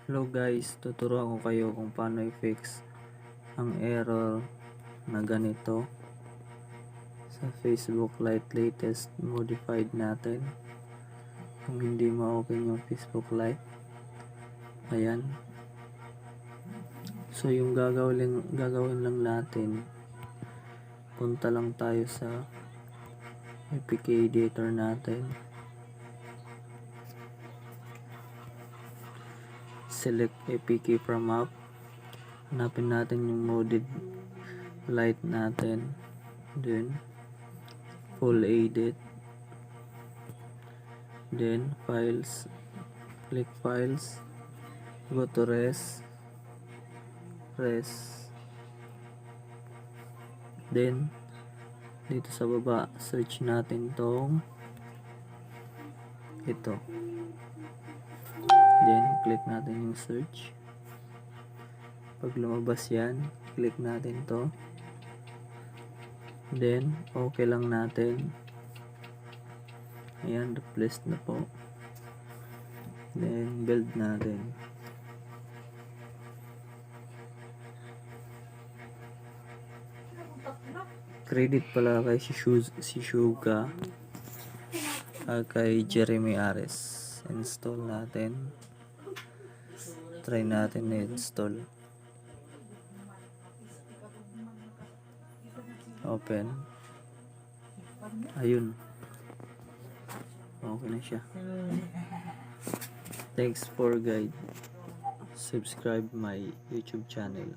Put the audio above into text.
Hello guys, tuturuan ko kayo kung paano i-fix ang error na ganito sa Facebook Lite latest modified natin. Kung hindi ma-open yung Facebook Lite, ayan. So yung gagawin lang natin, punta lang tayo sa APK editor natin, select APK from app, hanapin natin yung modded Lite natin, then full edit, then files, click files, go to res, then dito sa baba search natin tong ito, then click natin yung search. Pag lumabas yan, click natin to, then okay lang natin. Ayan, replace na po, then build natin. Credit pala kay Shezuka kay Jeremy Arias. Install natin, try natin na install, open, ayun, okay na siya. Thanks for guide, subscribe my YouTube channel.